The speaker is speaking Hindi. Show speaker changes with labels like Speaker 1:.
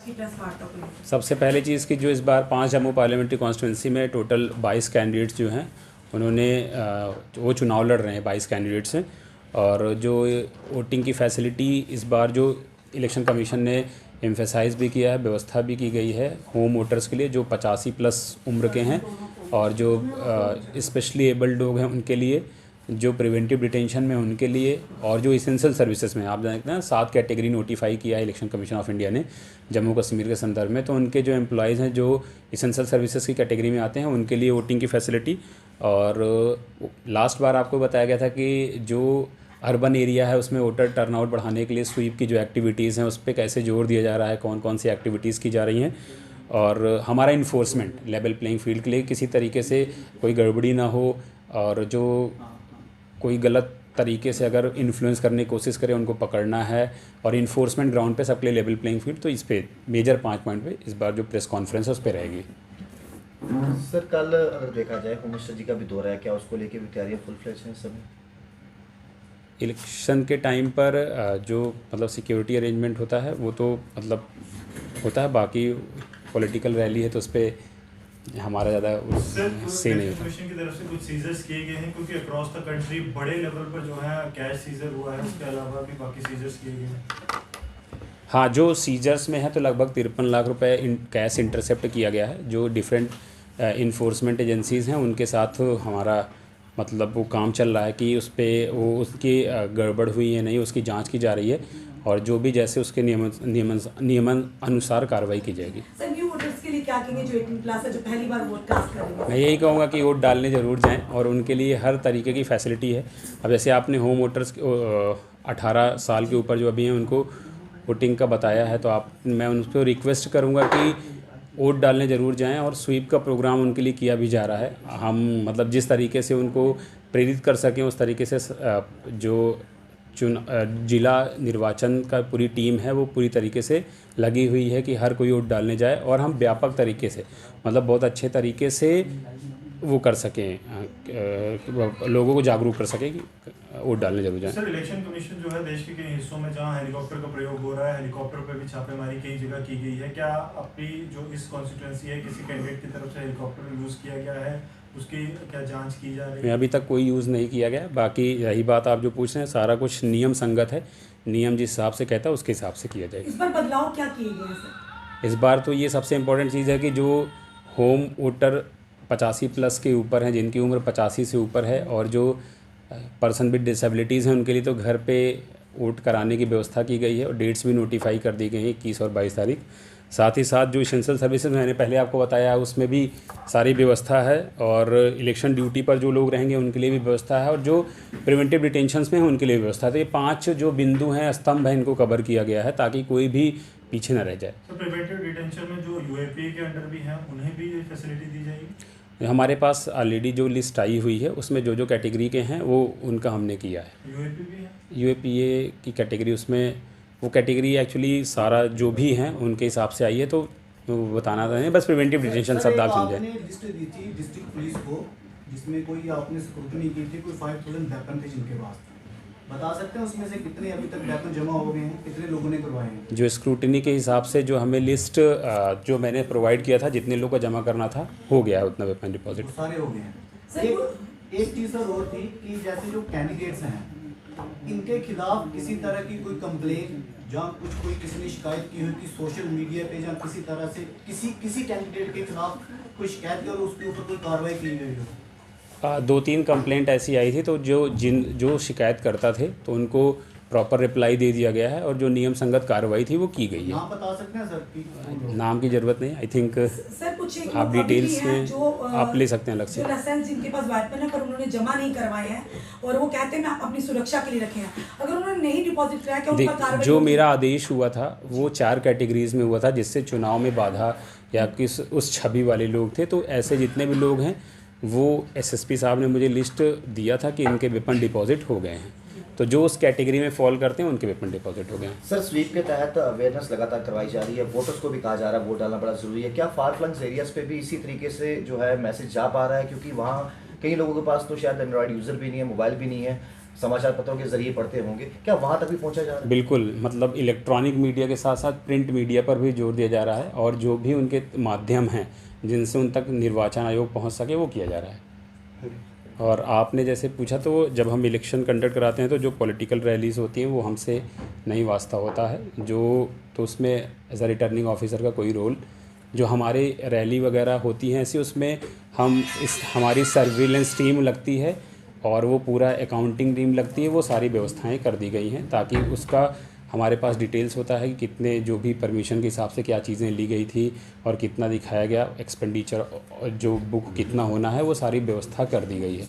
Speaker 1: की प्रेस वार्ता को लेकर?
Speaker 2: सबसे पहले चीज़ की जो इस बार 5 जम्मू पार्लियामेंट्री कॉन्स्टिट्यूंसी में टोटल 22 कैंडिडेट्स जो हैं उन्होंने वो चुनाव लड़ रहे हैं 22 कैंडिडेट्स हैं। और जो वोटिंग की फैसिलिटी इस बार जो इलेक्शन कमीशन ने एम्फेसाइज भी किया है, व्यवस्था भी की गई है होम वोटर्स के लिए जो 85+ उम्र के हैं और जो स्पेशली एबल्ड लोग हैं उनके लिए, जो प्रिवेंटिव डिटेंशन में उनके लिए, और जो इसेंशियल सर्विसेज में आप जानते हैं 7 कैटेगरी नोटिफाई किया है इलेक्शन कमीशन ऑफ इंडिया ने जम्मू कश्मीर के संदर्भ में। तो उनके जो एम्प्लॉयज़ हैं जो इसेंशियल सर्विसेज की कैटेगरी में आते हैं उनके लिए वोटिंग की फैसिलिटी। और लास्ट बार आपको बताया गया था कि जो अर्बन एरिया है उसमें वोटर टर्नआउट बढ़ाने के लिए स्वीप की जो एक्टिविटीज़ हैं उस पर कैसे जोर दिया जा रहा है, कौन कौन सी एक्टिविटीज़ की जा रही हैं। और हमारा इन्फोर्समेंट लेवल प्लेइंग फील्ड के लिए किसी तरीके से कोई गड़बड़ी ना हो, और जो कोई गलत तरीके से अगर इन्फ्लुएंस करने की कोशिश करें उनको पकड़ना है, और इन्फोर्समेंट ग्राउंड पे सबके लिए लेवल प्लेइंग फील्ड। तो इस पे मेजर 5 पॉइंट पे इस बार जो प्रेस कॉन्फ्रेंस है उस पर रहेगी।
Speaker 3: सर कल अगर देखा जाए होम मिनिस्टर जी का भी दौरा है, क्या उसको लेके भी तैयारियां फुल फ्लेज हैं सब?
Speaker 2: इलेक्शन के टाइम पर जो मतलब सिक्योरिटी अरेंजमेंट होता है वो तो मतलब होता है, बाकी पॉलिटिकल रैली है तो उस पर हमारा ज़्यादा उससे नहीं होता।
Speaker 4: कमीशन की तरफ से कुछ सीजर्स किए गए हैं क्योंकि अक्रॉस द कंट्री बड़े लेवल पर जो है कैश सीजर हुआ है, उसके अलावा भी बाकी सीजर्स किए गए हैं।
Speaker 2: हाँ, जो सीजर्स में है तो लगभग 53 लाख रुपए कैश इंटरसेप्ट किया गया है। जो डिफरेंट इन्फोर्समेंट एजेंसीज़ हैं उनके साथ हमारा मतलब वो काम चल रहा है कि उस पर वो उसकी गड़बड़ हुई है नहीं उसकी जांच की जा रही है, और जो भी जैसे उसके नियमन अनुसार कार्रवाई की जाएगी।
Speaker 1: सर न्यू वोटर्स के लिए क्या कहेंगे जो 18+ है, जो पहली बार वोट कास्ट करेंगे?
Speaker 2: मैं यही कहूँगा कि वोट डालने ज़रूर जाएं और उनके लिए हर तरीके की फैसिलिटी है। अब जैसे आपने होम वोटर्स 18 साल के ऊपर जो अभी हैं उनको वोटिंग का बताया है, तो मैं उनको रिक्वेस्ट करूँगा कि वोट डालने ज़रूर जाएं। और स्वीप का प्रोग्राम उनके लिए किया भी जा रहा है। हम मतलब जिस तरीके से उनको प्रेरित कर सकें उस तरीके से जो जिला निर्वाचन का पूरी टीम है वो पूरी तरीके से लगी हुई है कि हर कोई वोट डालने जाए, और हम व्यापक तरीके से मतलब बहुत अच्छे तरीके से वो कर सकें, लोगों को जागरूक कर सकें कि वोट डालने जरूर जाएं।
Speaker 4: सर इलेक्शन कमीशन जो है देश के कई हिस्सों में जहां हेलीकॉप्टर का प्रयोग हो रहा है, हेलीकॉप्टर पर भी छापेमारी कई जगह की गई है। क्या आपकी जो इस कॉन्स्टिट्यूंसी है किसी कैंडिडेट की तरफ से हेलीकॉप्टर यूज़ किया गया है, उसकी क्या जांच की जा रही है?
Speaker 2: अभी तक कोई यूज़ नहीं किया गया। बाकी यही बात आप जो पूछ रहे हैं सारा कुछ नियम संगत है, नियम जिस हिसाब से कहता है उसके हिसाब से किया जाएगा।
Speaker 1: इस बार बदलाव क्या किए गए हैं सर?
Speaker 2: इस बार तो ये सबसे इम्पोर्टेंट चीज़ है कि जो होम वोटर 85+ के ऊपर हैं, जिनकी उम्र 85 से ऊपर है, और जो पर्सन विद डिसेबिलिटीज़ हैं उनके लिए तो घर पे वोट कराने की व्यवस्था की गई है, और डेट्स भी नोटिफाई कर दी गई हैं 21 और 22 तारीख। साथ ही साथ जो इसेंशियल सर्विसेज मैंने पहले आपको बताया उसमें भी सारी व्यवस्था है, और इलेक्शन ड्यूटी पर जो लोग रहेंगे उनके लिए भी व्यवस्था है, और जो प्रिवेंटिव डिटेंशंस में हैं उनके लिए भी व्यवस्था है। तो ये 5 जो बिंदु हैं, स्तंभ हैं, इनको कवर किया गया है ताकि कोई भी पीछे न रह जाए।
Speaker 4: तो प्रिवेंटिव डिटेंशन में जो यूएपी के अंडर भी हैं उन्हें भी ये फैसिलिटी दी जाएगी?
Speaker 2: हमारे पास ऑलरेडी जो लिस्ट आई हुई है उसमें जो जो कैटेगरी के हैं वो उनका हमने किया है।
Speaker 4: यूएपी भी है?
Speaker 2: यूएपीए की कैटेगरी, उसमें वो कैटेगरी एक्चुअली सारा जो भी हैं उनके हिसाब से आई है, तो बताना नहीं, बस प्रिवेंटिव डिटेंशन शब्द आप समझें।
Speaker 5: आपने लिस्ट दी थी डिस्ट्रिक्ट पुलिस को जिसमें कोई आपने स्क्रूटनी की थी, कोई 5000 वेपन थे जिनके पास, बता सकते हैं उसमें से कितने अभी तक वेपन जमा हो गए हैं, कितने लोगों ने करवाए हैं?
Speaker 2: जो स्क्रूटनी के हिसाब से जो हमें लिस्ट जो मैंने प्रोवाइड किया था जितने लोग को जमा करना था हो गया है उतना वेपन डिपॉजिट।
Speaker 5: सारे हो गए हैं।
Speaker 1: सर,
Speaker 5: एक चीज़ सर और थी कि जैसे जो कैंडिडेट्स हैं इनके खिलाफ किसी तरह की कोई कंप्लेन जहाँ कोई किसी ने शिकायत की हो कि सोशल मीडिया पे या किसी तरह से किसी कैंडिडेट के खिलाफ कोई शिकायत की और उसके ऊपर कोई कार्रवाई की गई हो?
Speaker 2: 2-3 कंप्लेंट ऐसी आई थी, तो जो शिकायत करता थे तो उनको प्रॉपर रिप्लाई दे दिया गया है, और जो नियम संगत कार्रवाई थी वो की गई है।
Speaker 5: नाम बता सकते हैं सर कि
Speaker 2: नाम की ज़रूरत नहीं, आई थिंक
Speaker 1: सर कुछ
Speaker 2: आप डिटेल्स में आप ले सकते हैं अलग से।
Speaker 1: जो लाइसेंस जिनके पास वेपन है पर उन्होंने जमा नहीं करवाए हैं और वो कहते हैं मैं अपनी सुरक्षा के लिए रखे हैं, अगर उन्होंने नहीं डिपॉजिट कराया क्या उन पर कार्रवाई?
Speaker 2: जो मेरा आदेश हुआ था वो 4 कैटेगरीज में हुआ था जिससे चुनाव में बाधा या किस उस छवि वाले लोग थे। तो ऐसे जितने भी लोग हैं वो एसएसपी साहब ने मुझे लिस्ट दिया था कि इनके वेपन डिपॉजिट हो गए हैं, तो जो उस कैटेगरी में फॉल करते हैं उनके वेपन डिपॉजिट हो गए हैं।
Speaker 3: सर स्वीप के तहत अवेयरनेस लगातार करवाई जा रही है, वोटर्स को भी कहा जा रहा है वोट डालना बड़ा ज़रूरी है। क्या फार फ्लंग्स एरियाज़ पे भी इसी तरीके से जो है मैसेज जा पा रहा है? क्योंकि वहाँ कई लोगों के पास तो शायद एंड्रॉयड यूज़र भी नहीं है, मोबाइल भी नहीं है, समाचार पत्रों के जरिए पढ़ते होंगे, क्या वहाँ तक भी पहुँचा जा रहा है?
Speaker 2: बिल्कुल, मतलब इलेक्ट्रॉनिक मीडिया के साथ साथ प्रिंट मीडिया पर भी जोर दिया जा रहा है और जो भी उनके माध्यम हैं जिनसे उन तक निर्वाचन आयोग पहुंच सके वो किया जा रहा है। और आपने जैसे पूछा तो जब हम इलेक्शन कंडक्ट कराते हैं तो जो पॉलिटिकल रैलीज़ होती हैं वो हमसे नहीं वास्ता होता है, जो तो उसमें एज अ रिटर्निंग ऑफिसर का कोई रोल, जो हमारे रैली वगैरह होती हैं ऐसी उसमें हमारी सर्विलेंस टीम लगती है और वो पूरा अकाउंटिंग टीम लगती है, वो सारी व्यवस्थाएं कर दी गई हैं ताकि उसका हमारे पास डिटेल्स होता है कि कितने जो भी परमिशन के हिसाब से क्या चीज़ें ली गई थी और कितना दिखाया गया एक्सपेंडिचर, जो बुक कितना होना है वो सारी व्यवस्था कर दी गई है।